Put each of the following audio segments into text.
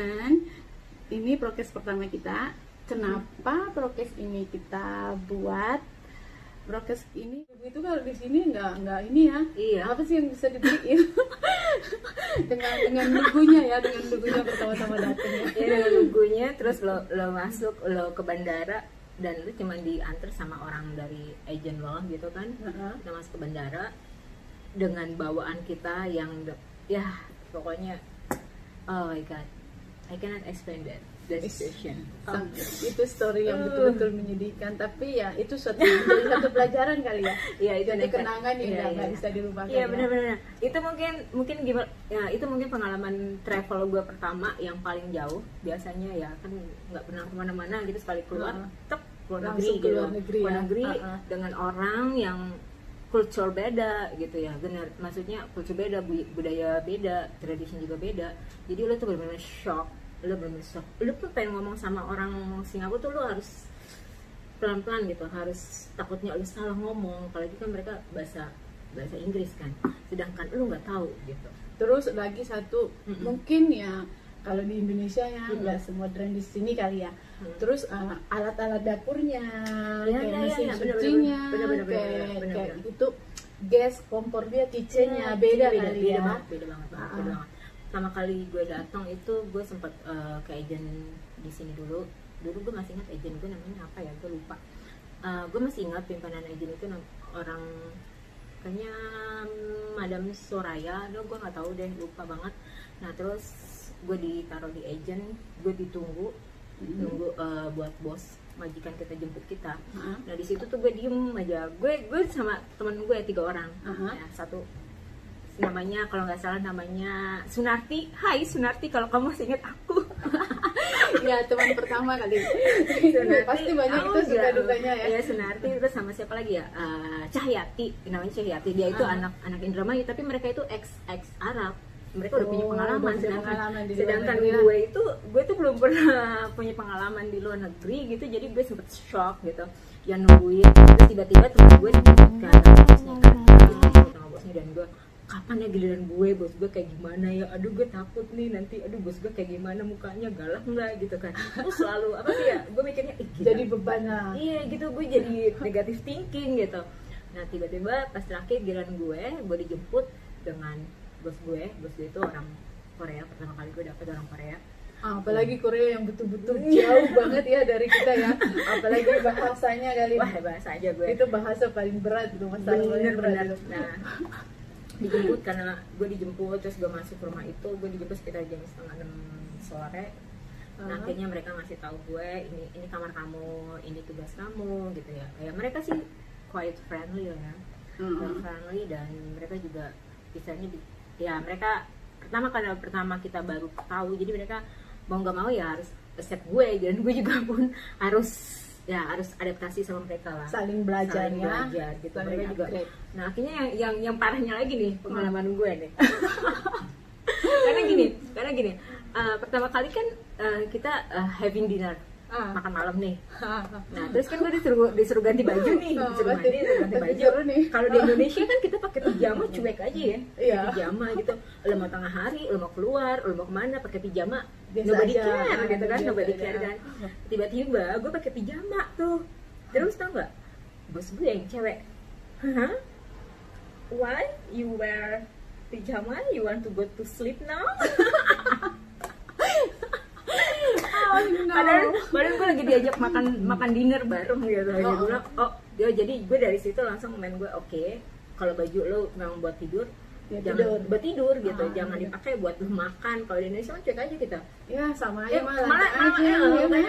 teman-teman, ini prokes pertama kita. Kenapa prokes ini kita buat? Prokes ini itu kalau di sini nggak ini ya. Iya. Apa sih yang bisa dibeliin? dengan lugunya ya, dengan lugunya pertama-tama datang ya. Ya dengan lugunya, terus lo masuk lo ke bandara dan lu cuma diantar sama orang dari agent lo gitu kan. Kita masuk ke bandara dengan bawaan kita yang ya pokoknya oh my god, I cannot explain that situation. Itu story yang betul-betul menyedihkan, tapi ya itu satu pelajaran kali ya. Iya, itu jadi kenangan yang nggak bisa dilupakan. Iya, ya. benar-benar. Itu mungkin gimana ya, itu mungkin pengalaman travel gue pertama yang paling jauh. Biasanya ya kan nggak pernah kemana-mana gitu, sekali keluar tek keluar negeri gitu. Keluar negeri dengan orang yang kultur beda gitu ya, benar, maksudnya kultur beda, budaya beda, tradisi juga beda. Jadi lo tuh benar-benar shock, lo benar-benar shock. Lo tuh pengen ngomong sama orang Singapura tuh lo harus pelan-pelan gitu, harus takutnya lo salah ngomong, apalagi kan mereka bahasa Inggris kan, sedangkan lo nggak tahu gitu. Terus lagi satu, mungkin ya kalau di Indonesia ya nggak semua tren di sini kali ya. Terus alat-alat dapurnya, kayak mesin cucinya, kayak itu gas kompor dia, kitchennya beda kali ya. Beda banget. Pertama kali gue datang itu gue sempat ke agent di sini dulu gue masih ingat agent gue namanya apa ya, gue lupa. Gue masih ingat pimpinan agent itu orang kayaknya Madam Soraya, gue nggak tahu deh, lupa banget. Nah terus gue ditaruh di agent, gue ditunggu buat bos majikan kita jemput kita. Nah di situ tuh gue diem aja, gue sama teman gue 3 orang. Ya, satu namanya kalau nggak salah namanya Sunarti. Hai Sunarti, kalau kamu masih ingat aku. Ya teman pertama kali. Sunarti, pasti banyak itu suka dukanya ya. Ya Sunarti, terus sama siapa lagi ya, Cahyati, namanya Cahyati. Dia itu anak Indramayu, tapi mereka itu ex Arab. Mereka udah punya pengalaman, sedangkan gue tuh belum pernah punya pengalaman di luar negeri gitu. Jadi gue sempet shock gitu, yang nungguin. Terus tiba-tiba teman gue ke bosnya, dan gue kapan ya giliran gue, bos gue kayak gimana ya, aduh gue takut nih nanti, aduh bos gue kayak gimana, mukanya galak nggak gitu kan. Terus selalu apa sih ya, gue mikirnya jadi beban lah. Iya gitu, gue jadi negative thinking gitu. Nah tiba-tiba pas terakhir giliran gue dijemput dengan bos gue itu orang Korea. Pertama kali gue dapet orang Korea. Apalagi Korea yang betul-betul jauh banget ya dari kita ya. Apalagi bahasanya kali. Wah bahasa aja gue. Itu bahasa paling berat itu, masalah paling berat. Nah dijemput, karena gue dijemput, terus gue masuk ke rumah itu, gue dijemput sekitar jam 5:30 sore. Nah akhirnya mereka ngasih tahu gue, ini kamar kamu, ini tugas kamu gitu ya. Ya mereka sih quite friendly ya, friendly, dan mereka juga misalnya ya mereka pertama kita baru tahu, jadi mereka mau nggak mau ya harus accept gue, dan gue juga pun harus adaptasi sama mereka lah, saling belajar gitu. Mereka juga. Nah akhirnya yang parahnya lagi nih pengalaman gue nih. karena gini pertama kali kan kita having dinner, makan malam nih. Nah terus kan gue disuruh ganti baju nih, disuruh ganti baju. Kalau di Indonesia kan kita pakai pijama cuek aja ya, pijama gitu. Lo mau tengah hari, lo mau keluar, lo mau kemana pakai pijama, nobody care gitu kan, nobody care kan. Tiba-tiba gue pakai pijama tuh, terus tau nggak, bos gue yang cewek, why you wear pijama, you want to go to sleep now? Padahal gue lagi diajak makan dinner bareng gitu. Dia bilang, jadi gue dari situ langsung main gue, oke, kalau baju lo memang buat tidur, jangan buat tidur gitu, jangan dipakai buat lo makan. Kalau di Indonesia kan cuek aja kita. Ya sama aja malah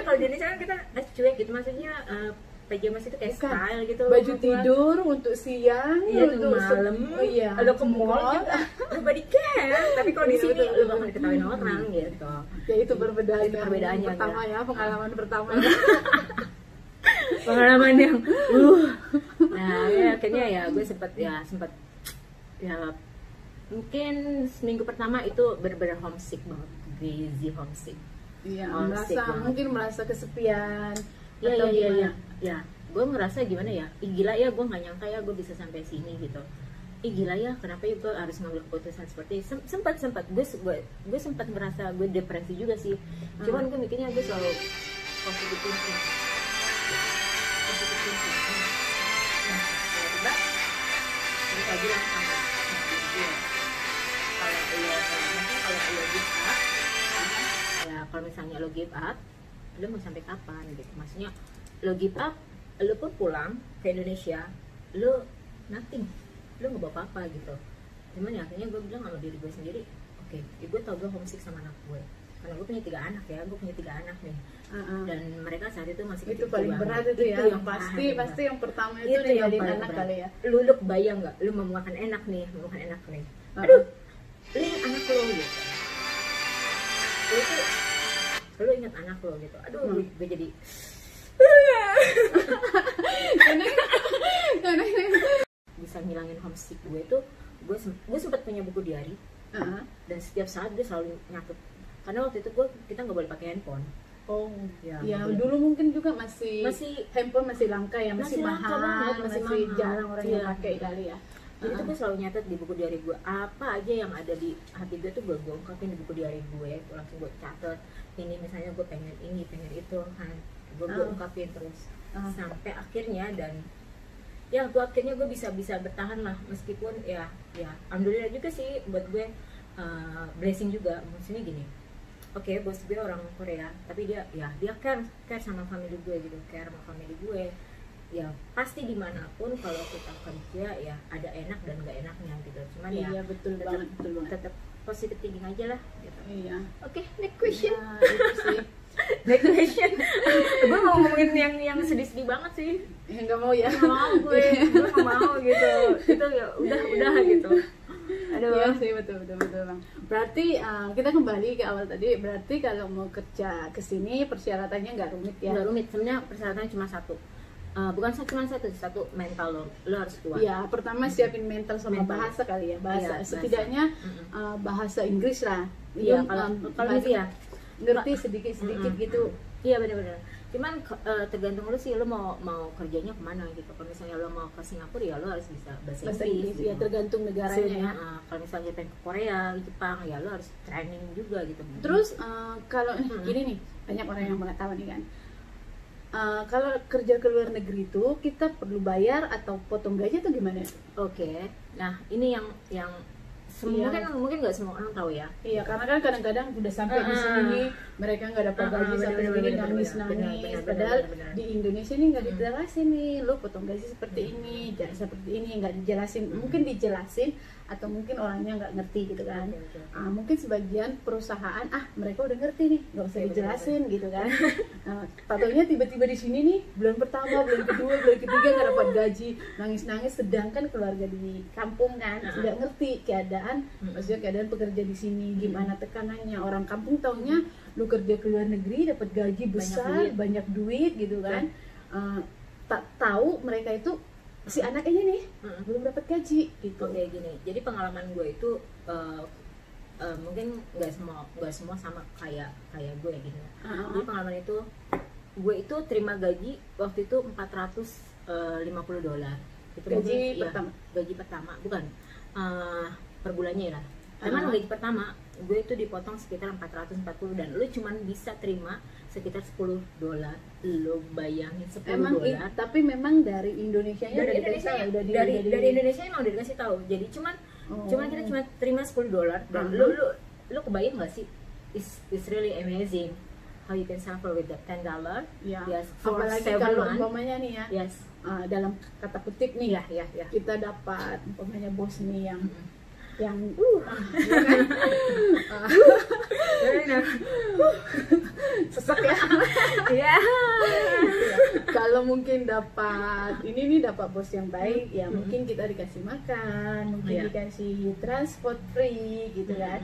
kalau di Indonesia kan kita cuek gitu, maksudnya pajamas itu kayak style gitu. Baju tidur untuk siang, untuk malam, ada ke mall juga, nobody care. Tapi kalau di sini lu bakal diketawain orang gitu. Ya itu perbedaannya pertama ya, pengalaman pertama. Pengalaman yang nah ya akhirnya ya gue sempat ya mungkin seminggu pertama itu bener-bener homesick banget, crazy homesick. Iya, merasa kesepian. Iya. Gue ngerasa gimana ya, gila ya, gue nggak nyangka ya gue bisa sampai sini gitu. ih gila ya, kenapa ya gue harus ngambil keputusan seperti ini. Sempat gue sempat merasa gue depresi juga sih. Cuman gue mikirnya gue selalu positive thinking. Nah, tiba-tiba mereka bilang sama diri gue, kalau lo give up, ya kalau misalnya lo give up, lo mau sampai kapan gitu. Maksudnya lo give up, lo pun pulang ke Indonesia, lo nothing, lo nggak bawa apa-apa gitu. Cuman ya akhirnya gue bilang sama diri gue sendiri, oke, gue tau gue homesick sama anak gue, karena gue punya 3 anak ya, gue punya 3 anak nih, dan mereka saat itu masih itu paling berat itu ya, yang pasti yang pertama itu ninggalin anak berat. Kali ya. Lu kebayang nggak, lu mau makan enak nih, aduh, lu ingat anak lo gitu, lu ingat anak lo gitu, aduh, gue jadi bisa ngilangin homesick gue itu. Gue sempat punya buku diary, dan setiap saat gue selalu nyatet, karena waktu itu kita nggak boleh pakai handphone. Oh ya dulu mungkin juga masih handphone masih langka ya, masih mahal, masih jarang orang yang pakai kali ya. Jadi tuh gue selalu nyatet di buku diary gue, apa aja yang ada di hati gue tuh gue ungkapin di buku diary gue, langsung gue catet. Ini misalnya gue pengen ini, pengen itu, kan gue ungkapin terus sampai akhirnya, dan ya akhirnya gue bisa bertahan lah, meskipun ya alhamdulillah juga sih buat gue, blessing juga. Maksudnya gini, oke, bos gue orang Korea, tapi dia care sama family gue gitu, care sama family gue. Ya pasti dimanapun kalau kita kerja ya ada enak dan gak enaknya gitu. Cuman iya, betul banget. Tetap positive thinking aja lah gitu. Iya. Oke, next question. Nah, itu sih. Next question. Gue mau ngomongin yang sedih-sedih banget sih. Nggak mau ya? Nggak mau gue nggak mau gitu. Itu ya udah gitu. Aduh. Iya sih, betul bang. Berarti kita kembali ke awal tadi. Berarti kalau mau kerja ke sini persyaratannya nggak rumit ya? Nggak rumit. Sebenarnya persyaratannya cuma satu. Bukan cuma satu mental lo harus kuat. Ya, pertama siapin mental sama bahasa kali ya, bahasa. Setidaknya bahasa Inggris lah. Iya, kalau gitu ya ngerti sedikit gitu. Iya, benar-benar. Cuman tergantung lu sih, lu mau kerjanya kemana gitu. Kalau misalnya lu mau ke Singapura ya lu harus bisa bahasa Inggris gitu. Ya tergantung negaranya ya. Kalau misalnya pengen ke Korea, Jepang ya lu harus training juga gitu. Terus kalau gini nih, banyak orang yang mengetahui nih kan, kalau kerja ke luar negeri itu kita perlu bayar atau potong gaji atau gimana? Oke. Nah, ini yang mungkin nggak semua orang tahu ya. Iya, karena kan kadang-kadang udah sampai di sini mereka nggak dapat gaji sampai segini, nangis. Padahal di Indonesia ini nggak dijelasin nih, lo potong gaji seperti ini, jangan seperti ini, nggak dijelasin. Mungkin dijelasin atau mungkin orangnya nggak ngerti gitu kan. Mungkin sebagian perusahaan mereka udah ngerti nih, nggak usah dijelasin gitu kan. Tahunya tiba-tiba di sini nih bulan pertama, bulan kedua, bulan ketiga nggak dapat gaji, nangis, sedangkan keluarga di kampung kan nggak ngerti keadaan, maksudnya keadaan pekerja di sini gimana tekanannya. Orang kampung taunya lu kerja ke luar negeri dapat gaji besar, banyak duit gitu kan. Tak tahu mereka itu si anak ini nih belum dapat gaji gitu. Kayak gini. Jadi pengalaman gue itu mungkin nggak semua sama kayak gue gitu. Jadi pengalaman itu gue itu terima gaji waktu itu $450. Itu gaji pertama. Gaji pertama bukan per bulannya ya. Emang gaji pertama gue itu dipotong sekitar 440 dan lu cuman bisa terima sekitar $10. Lo bayangin $10. Tapi memang dari Indonesianya dari Indonesia emang udah dikasih tahu. Jadi cuman kita cuma terima $10 dan lu kebayang nggak sih? It's really amazing how you can suffer with that $10. Yes, apalagi kalau umpamanya nih ya. Yes. Dalam kata kutip nih ya. Kita dapat umpamanya bos nih yang sesak ya. Ya. Kalau mungkin dapat bos yang baik ya, mungkin kita dikasih makan, mungkin dikasih transport free gitu kan.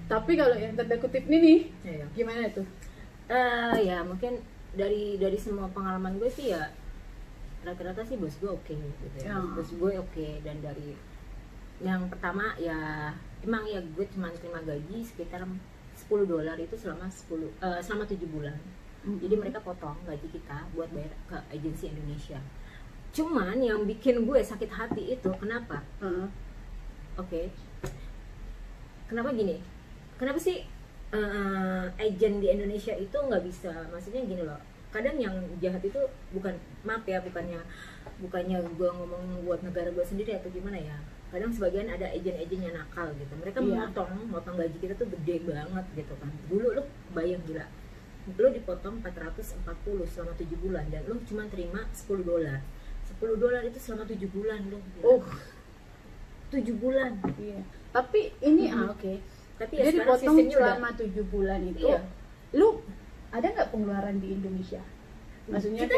Tapi kalau yang tanda kutip nih gimana tuh? Ya mungkin dari semua pengalaman gue sih ya rata-rata sih bos gue oke gitu ya. Bos gue oke, dan dari yang pertama ya emang ya gue cuma terima gaji sekitar $10 itu selama 7 bulan. Jadi mereka potong gaji kita buat bayar ke agensi Indonesia. Cuman yang bikin gue sakit hati itu kenapa? Oke. Kenapa gini? Kenapa sih agent di Indonesia itu nggak bisa? Maksudnya gini loh. Kadang yang jahat itu bukannya gue ngomong buat negara gue sendiri atau gimana ya. Kadang sebagian ada agent-agent yang nakal gitu. Mereka motong gaji kita tuh gede banget gitu kan. Dulu lu bayang gila, lu dipotong 440 selama 7 bulan dan lu cuma terima $10. $10 itu selama 7 bulan lu. 7 bulan. Iya. Tapi ini oke. Tapi ya jadi potong selama 7 bulan itu. Iya. Lu ada nggak pengeluaran di Indonesia? Maksudnya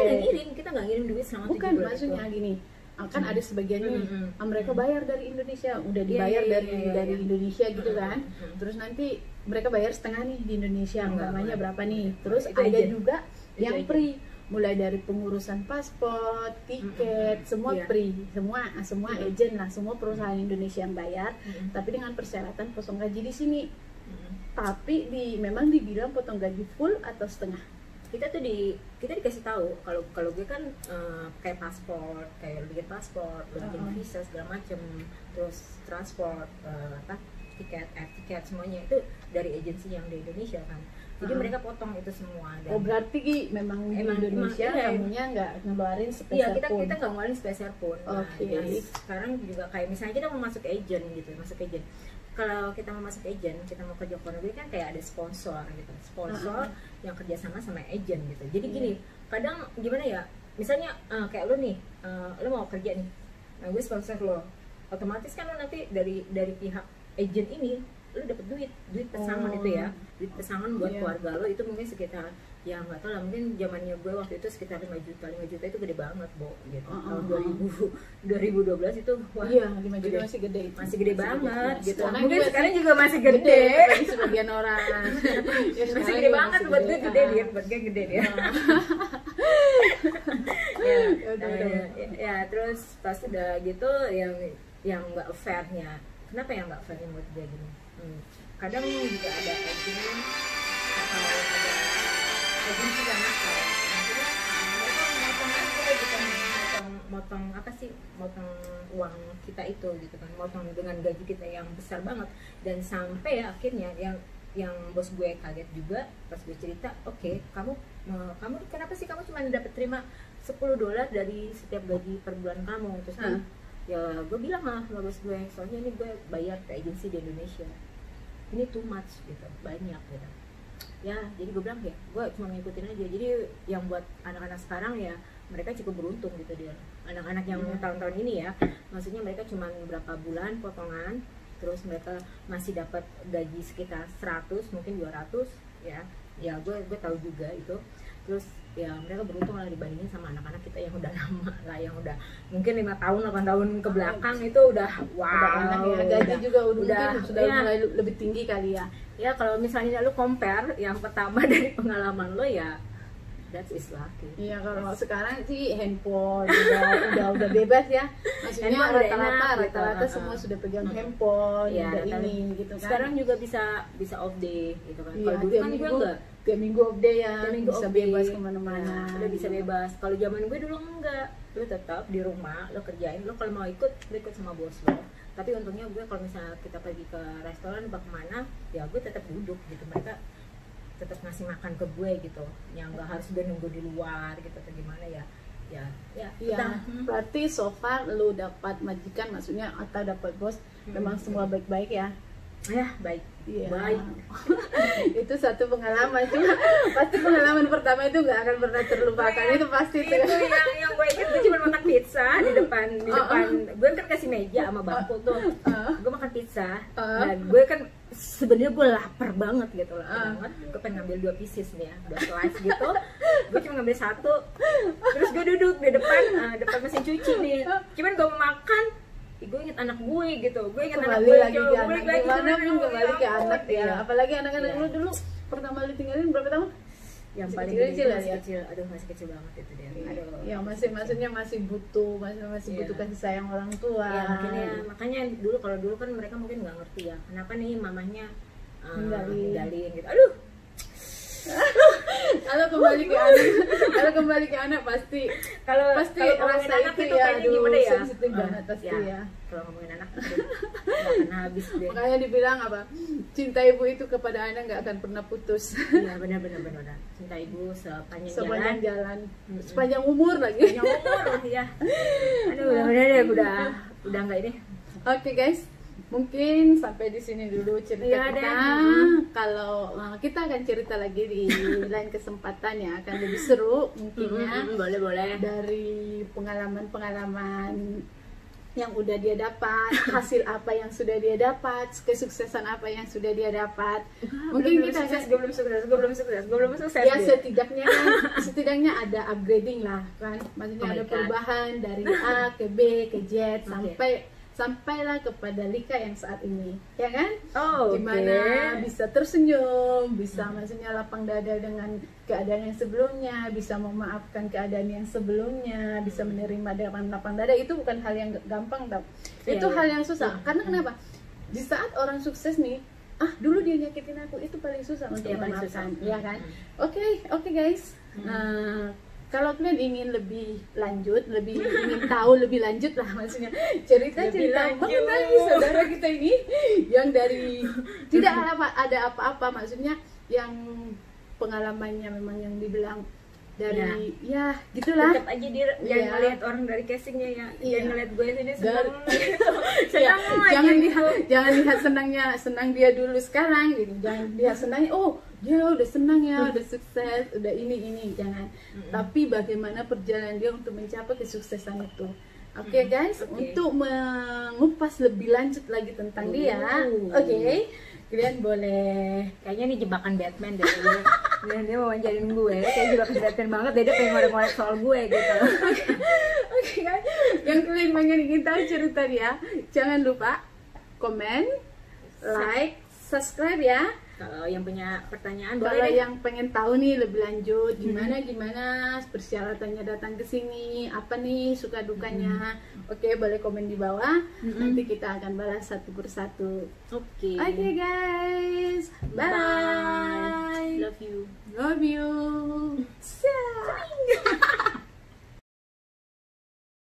kita nggak ngirim duit selama 7 bulan. Bukan, maksudnya gini. Kan ada sebagian nih mereka bayar dari Indonesia, udah dibayar dari Indonesia gitu kan. Terus nanti mereka bayar setengah nih di Indonesia, namanya berapa nih. Terus itu ada juga yang free, mulai dari pengurusan paspor, tiket, semua free, semua agent lah, semua perusahaan Indonesia yang bayar, tapi dengan persyaratan potong gaji di sini. Tapi memang dibilang potong gaji full atau setengah. Kita dikasih tahu kalau gue kan kayak paspor, kayak bikin paspor, bikin visa segala macem, terus transport, tiket semuanya itu dari agensi yang di Indonesia kan. Jadi mereka potong itu semua. Dan berarti memang di Indonesia kamunya nggak ngeluarin sepeser pun. Kita nggak ngeluarin sepeser pun. Jadi sekarang juga kayak misalnya kita mau masuk agent gitu, kalau kita mau masuk agent, kita mau kerja luar negeri kan kayak ada sponsor gitu, yang kerjasama sama agent gitu. Jadi gini, kadang gimana ya, misalnya kayak lo nih, lo mau kerja nih, nah gue sponsor lo, otomatis kan lo nanti dari pihak agent ini lo dapet duit pesangon itu ya, duit pesangon buat keluarga lo itu mungkin sekitar, ya nggak tahu lah, mungkin zamannya gue waktu itu sekitar 5 juta itu gede banget gitu. Tahun 2012 itu wah, 5 juta masih gede banget gitu. Mungkin sekarang juga masih gede bagi sebagian orang. Masih gede banget, buat gue gede dia. Ya terus pas udah gitu yang nggak fairnya, kenapa yang nggak fairnya buat gue gini? Kadang juga ada agent atau ada agensi yang nakal, maksudnya mereka motong uang kita itu gitu kan, motong dengan gaji kita yang besar banget, dan sampai ya akhirnya yang bos gue kaget juga pas gue cerita, oke, kamu kenapa sih kamu cuma dapat terima $10 dari setiap gaji per bulan kamu? Terus kan ya gue bilang lah sama bos gue, soalnya ini gue bayar ke agensi di Indonesia, ini too much gitu, banyak gitu ya. Jadi gue bilang ya gue cuma ngikutin aja. Jadi yang buat anak-anak sekarang ya mereka cukup beruntung gitu dia, anak-anak yang tahun-tahun ini ya, maksudnya mereka cuma berapa bulan potongan, terus mereka masih dapat gaji sekitar 100 mungkin 200 ya gue tahu juga itu. Terus ya mereka beruntung lah dibandingin sama anak-anak kita yang udah lama lah, yang udah mungkin 5 tahun 8 tahun ke belakang itu udah wow ya, gaji juga udah mulai lebih tinggi kali ya. Ya kalau misalnya lu compare yang pertama dari pengalaman lo ya that is lucky. Iya, kalau sekarang sih handphone udah bebas ya. Maksudnya rata-rata semua sudah pegang handphone, ya, udah ini gitu kan. Sekarang juga bisa off day gitu kan. Iya, kalau dulu kan gue enggak. Tiap minggu off day ya, bisa bebas kemana-mana. Udah bisa bebas. Kalau zaman gue dulu enggak. Lu tetap di rumah, lo kerjain. Lo kalau mau ikut sama bos lo. Tapi untungnya gue kalau misalnya kita pergi ke restoran apa kemana, ya gue tetap duduk gitu. Mereka tetap ngasih makan ke gue gitu, yang nggak harus gue nunggu di luar gitu atau gimana ya. Berarti so far lu dapat majikan, maksudnya atau dapat bos, memang semua baik-baik ya. Ya baik, baik. Itu satu pengalaman, cuma pasti pengalaman pertama itu nggak akan pernah terlupakan. Itu pasti itu yang gue ingat, gue cuma makan pizza di depan gue kan kasih meja sama bangku tuh, gue makan pizza dan gue kan sebenarnya gue lapar banget gitu lah, gue pengen ngambil 2 pieces nih ya, 2 slice gitu, gue cuma ngambil 1, terus gue duduk di depan mesin cuci nih, cuman gue mau makan, gue inget anak gue gitu, gue inget anak gue kembali ke anak ya, apalagi anak-anak lu dulu pertama lu tinggalin berapa tahun? Yang paling kecil masih kecil banget itu dia. Yang maksudnya masih butuh kasih sayang orang tua. Ya, makanya dulu kan mereka mungkin nggak ngerti ya, kenapa nih mamahnya ninggalin gitu. Aduh Kalau kembali ke anak, kalau kembali ke anak pasti pasti rasa anak itu itu ya, kayaknya gimana ya? sensitif banget pasti ya. Kalau ngomongin anak itu nggak akan habis deh. Makanya dibilang apa? Cinta ibu itu kepada anak nggak akan pernah putus. Iya benar. Cinta ibu sepanjang jalan, sepanjang umur lagi. Sepanjang umur ya. Aduh udah deh, udah nggak ini. Oke guys, mungkin sampai di sini dulu cerita Ya, kita. Kalau kita akan cerita lagi di lain kesempatan ya, akan lebih seru mungkinnya. Boleh. Dari pengalaman yang udah dia dapat, hasil apa yang sudah dia dapat, kesuksesan apa yang sudah dia dapat. Mungkin kita akan gue belum sukses. Ya setidaknya ada upgrading lah kan, maksudnya ada perubahan dari A ke B ke Z sampailah kepada Lika yang saat ini, ya kan? Gimana bisa tersenyum, bisa maksudnya lapang dada dengan keadaan yang sebelumnya, bisa memaafkan keadaan yang sebelumnya, bisa menerima dengan lapang dada. Itu bukan hal yang gampang tau, itu hal yang susah. Karena kenapa? Di saat orang sukses nih, dulu dia nyakitin aku, itu paling susah untuk memaafkan, ya kan? Oke guys. Kalau kalian ingin lebih lanjut, ingin tahu lebih lanjut lah, maksudnya cerita mengenai saudara kita ini yang dari tidak ada apa-apa, maksudnya yang pengalamannya memang yang dibilang dari ya gitulah. Tetap aja dia jangan ngelihat orang dari casingnya ya, jangan ngelihat gue sini jangan lihat senang dia dulu sekarang gitu, jangan lihat senangnya dia udah senang ya, udah sukses, udah ini jangan. Tapi bagaimana perjalanan dia untuk mencapai kesuksesan itu. Oke guys, untuk mengupas lebih lanjut lagi tentang dia, kalian boleh, kayaknya ini jebakan Batman deh. Dia mau ngajarin gue, kayak jebakan Batman banget. Dia pengen ngorek-ngorek soal gue gitu. Oke guys, yang kalian ingin tahu cerita dia, jangan lupa komen, like, subscribe ya. Kalau yang punya pertanyaan, kalau yang pengen tahu nih lebih lanjut gimana persyaratannya datang ke sini, apa nih suka dukanya, boleh komen di bawah. Nanti kita akan balas satu persatu. Oke guys, bye. Love you. Ciao.